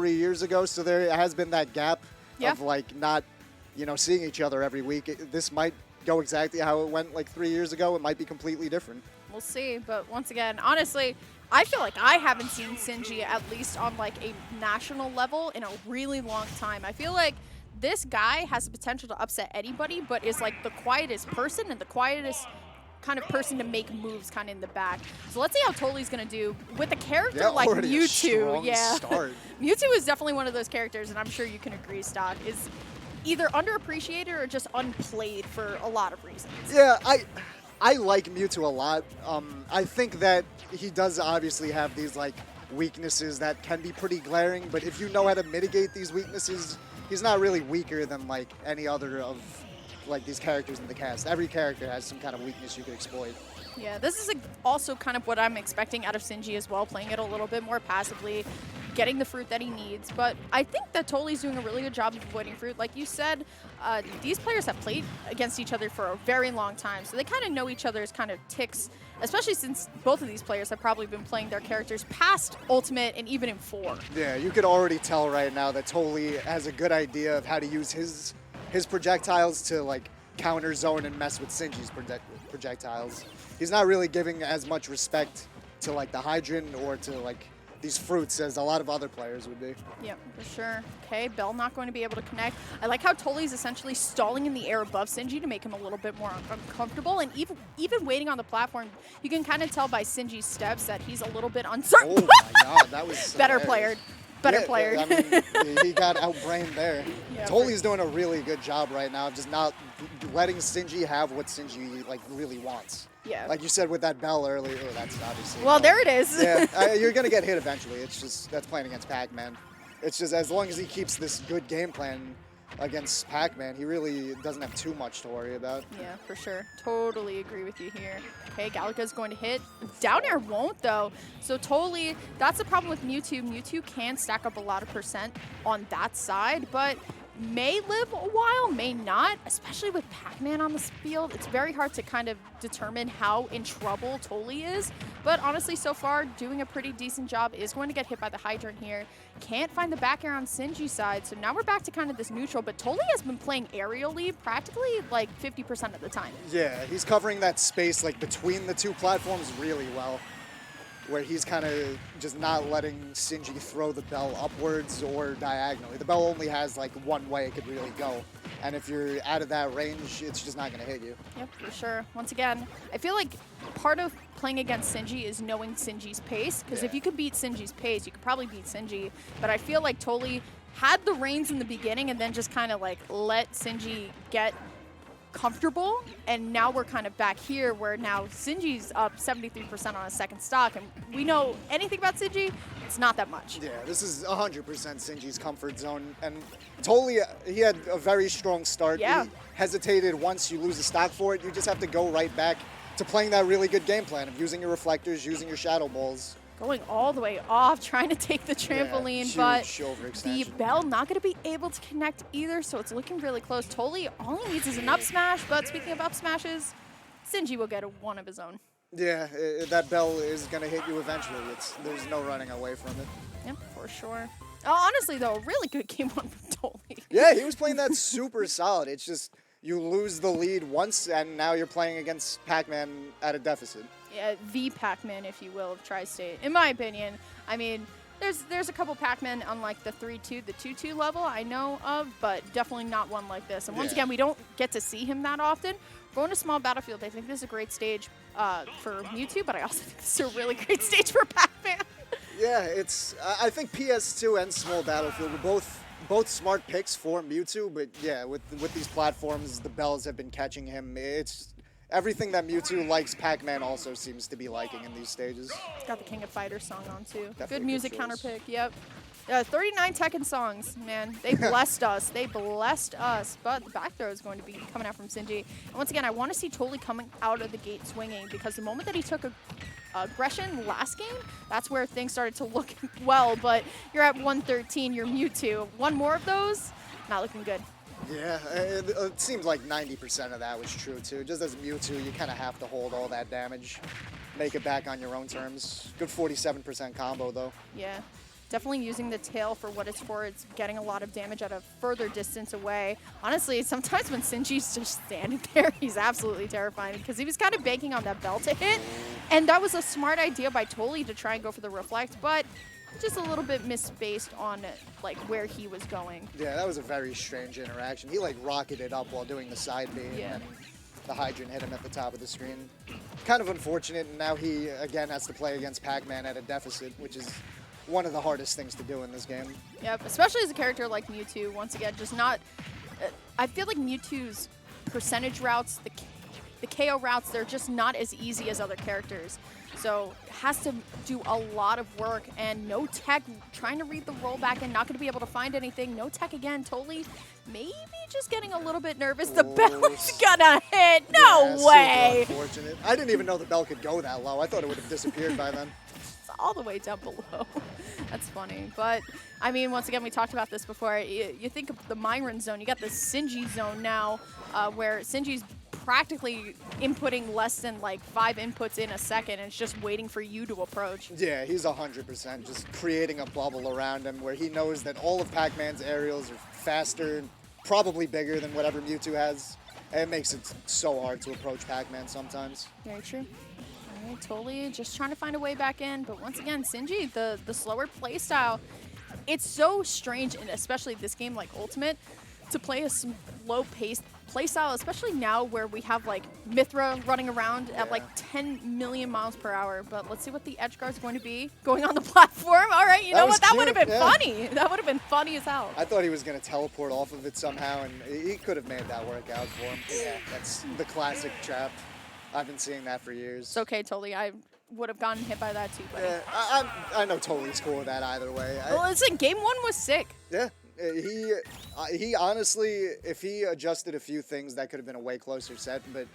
3 years ago, so there has been that gap Yeah. of like not, seeing each other every week. This might go exactly how it went like 3 years ago. It might be completely different. We'll see. But once again, honestly, I feel like I haven't seen Sinji at least on like a national level in a really long time. I feel like this guy has the potential to upset anybody, but is like the quietest person and the quietest kind of person to make moves kind of in the back. So let's see how Toli's going to do with a character like already a Mewtwo. strong start. Mewtwo is definitely one of those characters, and I'm sure you can agree, Stock, is either underappreciated or just unplayed for a lot of reasons. Yeah, I like Mewtwo a lot. I think that he does obviously have these like weaknesses that can be pretty glaring, but if you know how to mitigate these weaknesses, he's not really weaker than like any other of like these characters in the cast. Every character has some kind of weakness you could exploit. Yeah, this is also kind of what I'm expecting out of Sinji as well, playing it a little bit more passively, getting the fruit that he needs. But I think that Toli's doing a really good job of avoiding fruit. Like you said, these players have played against each other for a very long time, so they kind of know each other's kind of ticks, especially since both of these players have probably been playing their characters past Ultimate and even in 4. Yeah, you could already tell right now that Toli has a good idea of how to use his projectiles to like counter zone and mess with Sinji's projectiles. He's not really giving as much respect to like the Hydrant or to like these fruits as a lot of other players would be. Yep, for sure. Okay, Bell not going to be able to connect. I like how Toli's essentially stalling in the air above Sinji to make him a little bit more uncomfortable. And even waiting on the platform, you can kind of tell by Sinji's steps that he's a little bit uncertain. Oh my god, that was Better player. Better player. I mean, he got outbrained there. Yeah, Toli's doing a really good job right now of just not letting Sinji have what Sinji like really wants. Yeah. Like you said with that bell earlier, that's obviously. Well, there it is. Yeah, you're gonna get hit eventually. It's just that's playing against Pac-Man. It's just as long as he keeps this good game plan against Pac-Man, he really doesn't have too much to worry about. Yeah, for sure. Totally agree with you here. Okay, Galaga's going to hit. Down air won't, though. So Toli, that's the problem with Mewtwo. Mewtwo can stack up a lot of percent on that side, but may live a while, may not, especially with Pac-Man on this field. It's very hard to kind of determine how in trouble Toli is, but honestly, so far, doing a pretty decent job. Is going to get hit by the Hydrant here. Can't find the back air on Sinji's side, so now we're back to kind of this neutral, but Toli has been playing aerially practically like 50% of the time. Yeah, he's covering that space like between the two platforms really well, where he's kind of just not letting Sinji throw the bell upwards or diagonally. The bell only has like one way it could really go. And if you're out of that range, it's just not going to hit you. Yep, for sure. Once again, I feel like part of playing against Sinji is knowing Sinji's pace, because if you could beat Sinji's pace, you could probably beat Sinji. But I feel like Toli had the reins in the beginning and then just kind of like let Sinji get comfortable, and now we're kind of back here where now Sinji's up 73% on a second stock, and we know anything about Sinji, it's not that much. Yeah, this is 100% Sinji's comfort zone, and Toli, he had a very strong start. Yeah. He hesitated once you lose the stock for it. You just have to go right back to playing that really good game plan of using your reflectors, using your shadow balls. Going all the way off, trying to take the trampoline, but the bell not going to be able to connect either, so it's looking really close. Toli, all he needs is an up smash, but speaking of up smashes, Sinji will get one of his own. Yeah, that bell is going to hit you eventually. There's no running away from it. Yep, for sure. Honestly, though, a really good game one from Toli. Yeah, he was playing that super solid. It's just you lose the lead once, and now you're playing against Pac-Man at a deficit. Yeah, the Pac-Man, if you will, of Tri-State. In my opinion, I mean, there's a couple Pac-Man on like the 3-2, the 2-2 level I know of, but definitely not one like this. And once again, we don't get to see him that often. Going to Small Battlefield, I think this is a great stage for Mewtwo, but I also think this is a really great stage for Pac-Man. Yeah, I think PS2 and Small Battlefield were both smart picks for Mewtwo, but yeah, with these platforms, the bells have been catching him. It's everything that Mewtwo likes, Pac-Man also seems to be liking in these stages. It's got the King of Fighters song on too. Definitely good music good counter choice. pick, yep. 39 Tekken songs, man. They blessed us. They blessed us. But the back throw is going to be coming out from Sinji. And once again, I want to see Toli coming out of the gate swinging, because the moment that he took aggression last game, that's where things started to look well. But you're at 113, you're Mewtwo. One more of those, not looking good. Yeah, it seems like 90% of that was true too. Just as Mewtwo, you kind of have to hold all that damage, make it back on your own terms. Good 47% combo though. Yeah. Definitely using the tail for what it's for. It's getting a lot of damage at a further distance away. Honestly, sometimes when Sinji's just standing there, he's absolutely terrifying because he was kind of banking on that bell to hit. And that was a smart idea by Toli to try and go for the reflect, but just a little bit misspaced on like where he was going. Yeah, that was a very strange interaction. He like rocketed up while doing the side B, and then the hydrant hit him at the top of the screen. Kind of unfortunate, and now he again has to play against Pac-Man at a deficit, which is one of the hardest things to do in this game. Yep, especially as a character like Mewtwo. Once again, just not... I feel like Mewtwo's percentage routes, the KO routes, they're just not as easy as other characters. So has to do a lot of work, and no tech, trying to read the rollback and not going to be able to find anything. No tech again. Toli maybe just getting a little bit nervous. The bell is gonna hit. No way. Super unfortunate. I didn't even know the bell could go that low. I thought it would have disappeared by then. All the way down below. That's funny. But, I mean, once again, we talked about this before. You think of the Myron zone. You got the Sinji zone now, where Sinji's practically inputting less than like 5 inputs in a second, and it's just waiting for you to approach. Yeah, he's 100% just creating a bubble around him where he knows that all of Pac-Man's aerials are faster, probably bigger than whatever Mewtwo has. And it makes it so hard to approach Pac-Man sometimes. Very true. Toli just trying to find a way back in, but once again, Sinji, the slower play style, it's so strange, and especially this game like Ultimate, to play a slow-paced play style, especially now where we have like Mythra running around at like 10 million miles per hour. But let's see what the edge guard's going to be going on the platform. All right, you know what? That would have been funny. That would have been funny as hell. I thought he was going to teleport off of it somehow, and he could have made that work out for him. Yeah, that's the classic trap. I've been seeing that for years. It's okay, Toli. I would have gotten hit by that too, buddy. Yeah, I know Toli's cool with that either way. Well, listen, game 1 was sick. Yeah, he honestly, if he adjusted a few things, that could have been a way closer set. But